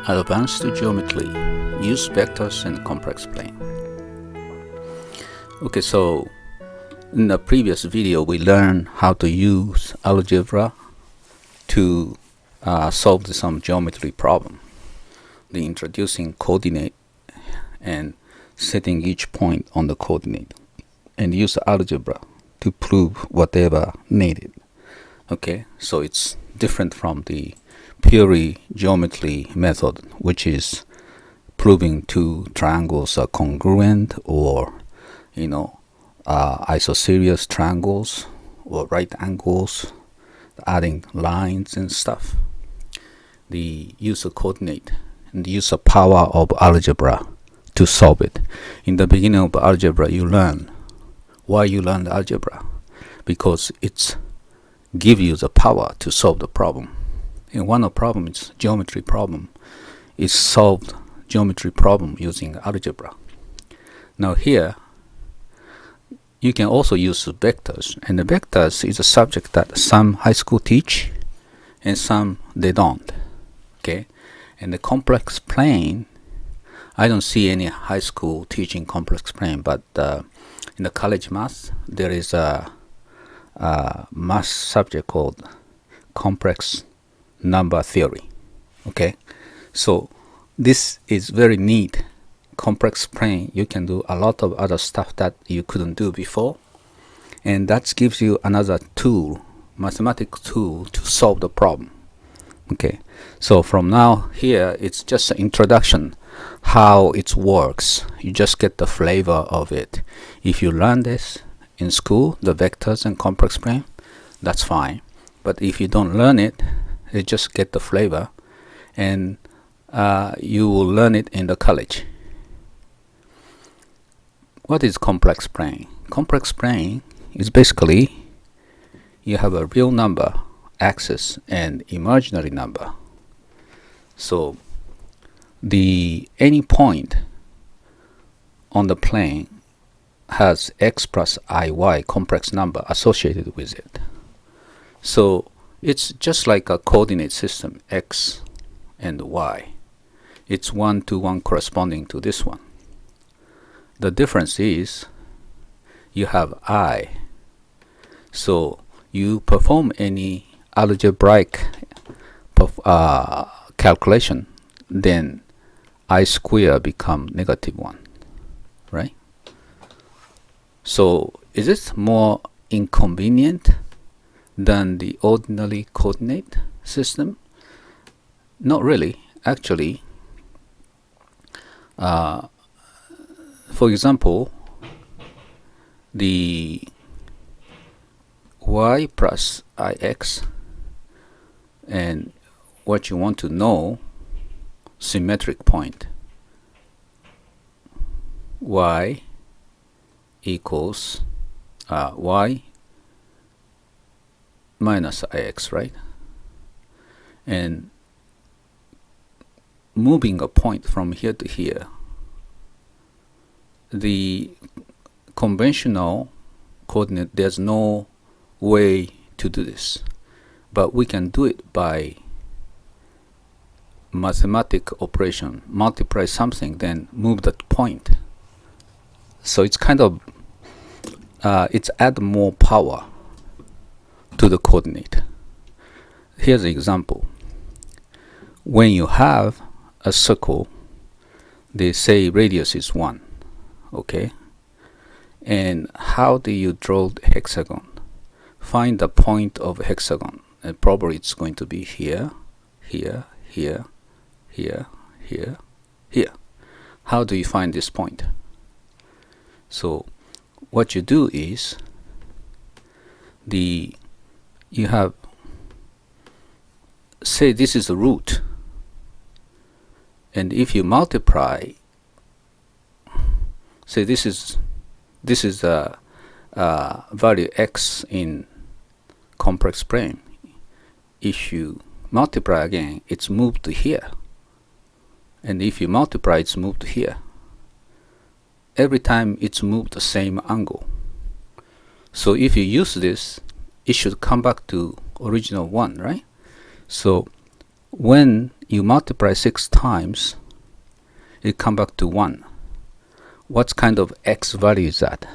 Advanced geometry, use vectors and complex plane. Okay, so in the previous video we learned how to use algebra to solve some geometry problem. The introducing coordinate and setting each point on the coordinate, and use algebra to prove whatever needed. Okay, so it's different from the purely geometry method, which is proving two triangles are congruent, or isosceles triangles or right angles, adding lines and stuff. The use of coordinate and the use of power of algebra to solve it. In the beginning of algebra, you learn why you learned algebra, because it's give you the power to solve the problem. And one of the problems, geometry problem, is solved geometry problem using algebra. Now here, you can also use vectors, and the vectors is a subject that some high school teach, and some they don't. Okay, and the complex plane, I don't see any high school teaching complex plane, but in the college math, there is a math subject called complex number theory. Okay, so this is very neat. Complex plane, you can do a lot of other stuff that you couldn't do before, and that gives you another tool, mathematical tool, to solve the problem. Okay, so from now here, it's just an introduction how it works. You just get the flavor of it. If you learn this in school, the vectors and complex plane, that's fine. But if you don't learn it, you just get the flavor, and you will learn it in the college. What is complex plane? Complex plane is basically you have a real number axis and imaginary number. So any point on the plane has x plus iy complex number associated with it. So it's just like a coordinate system, x and y. It's 1 to 1 corresponding to this one. The difference is you have I. So you perform any algebraic calculation, then I square become -1, right? So is it more inconvenient than the ordinary coordinate system? Not really. Actually, for example, the y plus ix, and what you want to know, symmetric point, y equals y minus ix, right? And moving a point from here to here, the conventional coordinate, there's no way to do this, but we can do it by mathematical operation. Multiply something, then move that point. So it's kind of it's add more power to the coordinate. Here's an example. When you have a circle, they say radius is 1. Okay, and how do you draw the hexagon? Find the point of hexagon, and probably it's going to be here, here, here, here, here, here. How do you find this point? So what you do is you have, say this is a root, and if you multiply, say this is a value x in complex plane. If you multiply again, it's moved to here, and if you multiply, it's moved to here. Every time it's moved the same angle. So if you use this it should come back to original 1, right? So when you multiply 6 times, it come back to 1. What kind of x value is that?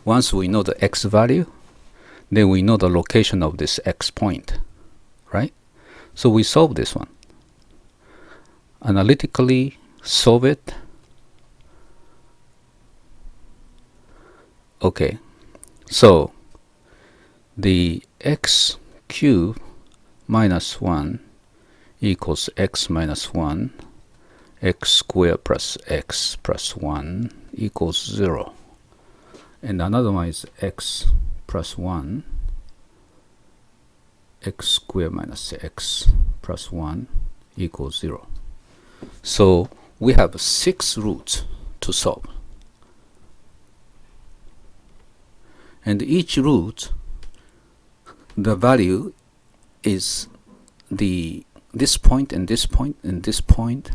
Once we know the x value, then we know the location of this x point, right? So we solve this one. Analytically solve it. Okay, so the x cubed minus 1 equals x minus 1, x squared plus x plus 1 equals 0. And another one is x plus 1, x squared minus x plus 1 equals 0. So we have 6 roots to solve. And each root, the value is this point and this point and this point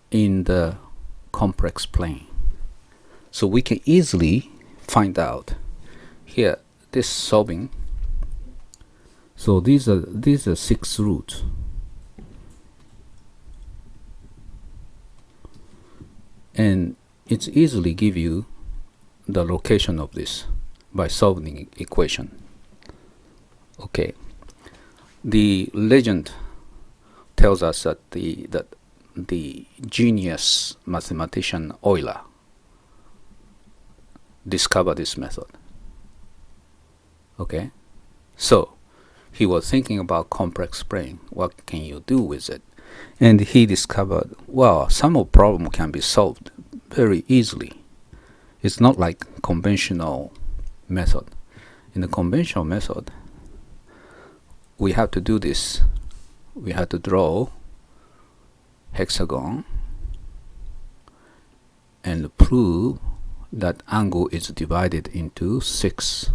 in the complex plane. So we can easily find out here this solving. So these are 6 roots. And it's easily give you the location of this by solving equation. Okay, the legend tells us that the genius mathematician Euler discovered this method. Okay, so he was thinking about complex plane. What can you do with it? And he discovered, well, some of problem can be solved very easily. It's not like conventional method. In the conventional method, we have to do this. We have to draw hexagon and prove that angle is divided into 6.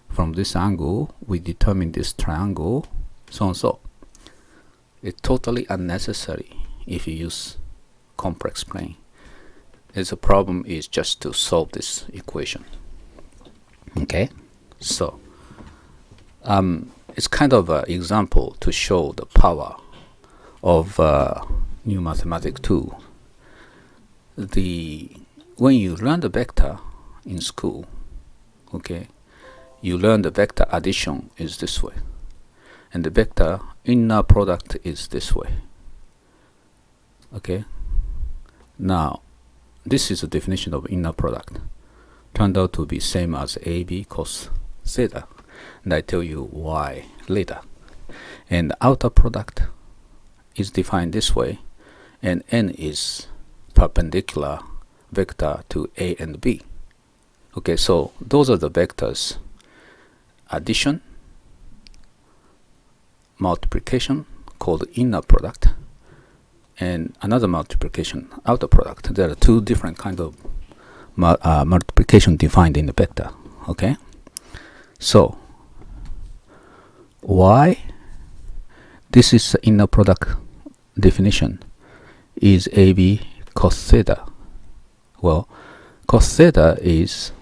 From this angle, we determine this triangle, so and so. It's totally unnecessary if you use complex plane. The problem is just to solve this equation. Okay, so it's kind of an example to show the power of new mathematics tool. When you learn the vector in school, okay, you learn the vector addition is this way, and the vector inner product is this way. Okay, now this is the definition of inner product. Turned out to be same as AB cos theta, and I tell you why later. And the outer product is defined this way, and n is perpendicular vector to A and B. Okay, so those are the vectors: addition, multiplication called inner product, and another multiplication, outer product. There are 2 different kind of multiplication defined in the vector. Okay, so why this is the inner product definition is AB cos theta. Well, cos theta is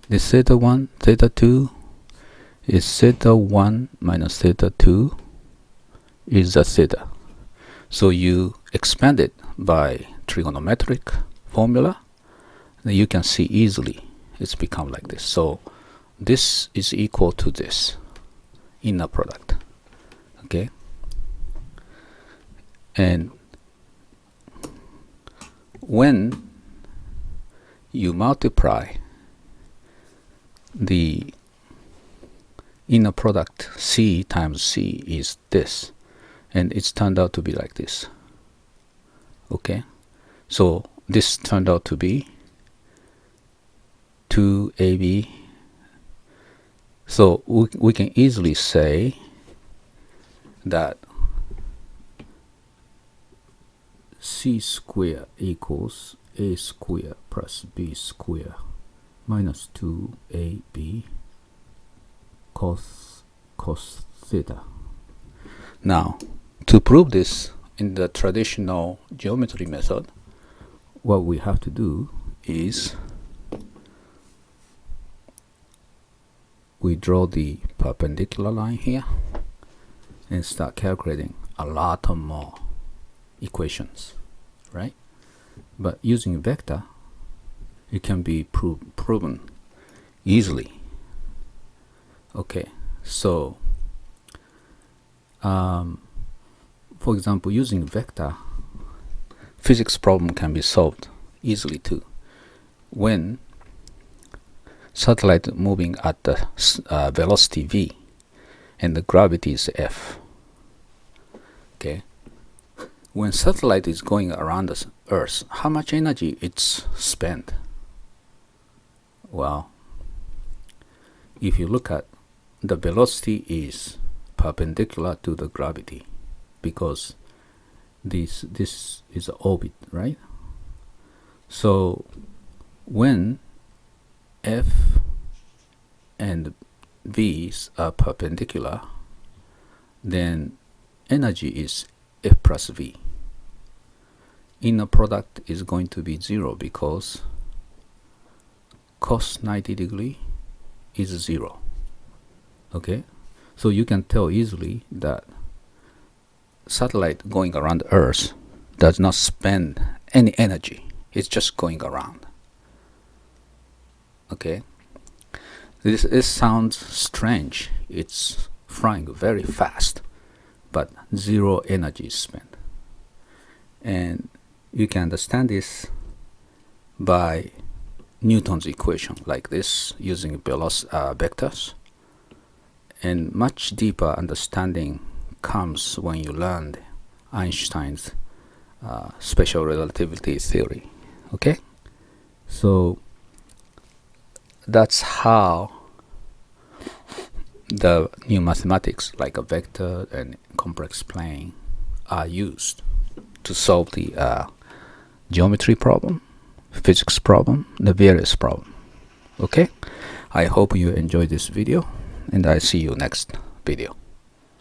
this theta 1, theta 2 is theta 1 minus theta 2 is the theta. So you expand it by trigonometric formula, then you can see easily it's become like this. So this is equal to this inner product. Okay, and when you multiply the inner product, C times C is this, and it's turned out to be like this. Okay, so this turned out to be 2AB. So we can easily say that C squared equals A squared plus B squared minus 2AB cos theta. Now, to prove this in the traditional geometry method, what we have to do is we draw the perpendicular line here and start calculating a lot more equations, right? But using vector, it can be proven easily. Okay, so for example, using vector, physics problem can be solved easily too. When satellite moving at the velocity v and the gravity is f, okay, when satellite is going around the earth, how much energy it's spent? Well, if you look at the velocity is perpendicular to the gravity, because this is an orbit, right? So when f and v's are perpendicular, then energy is f plus v. Inner product is going to be 0 because cos 90 degree is 0. Okay, so you can tell easily that satellite going around the earth does not spend any energy. It's just going around. Okay, this sounds strange. It's flying very fast, but 0 energy is spent. And you can understand this by Newton's equation like this, using vectors. And much deeper understanding comes when you learn Einstein's special relativity theory. Okay, so that's how the new mathematics like a vector and complex plane are used to solve the geometry problem, physics problem, the various problem. Okay, I hope you enjoyed this video, and I see you next video.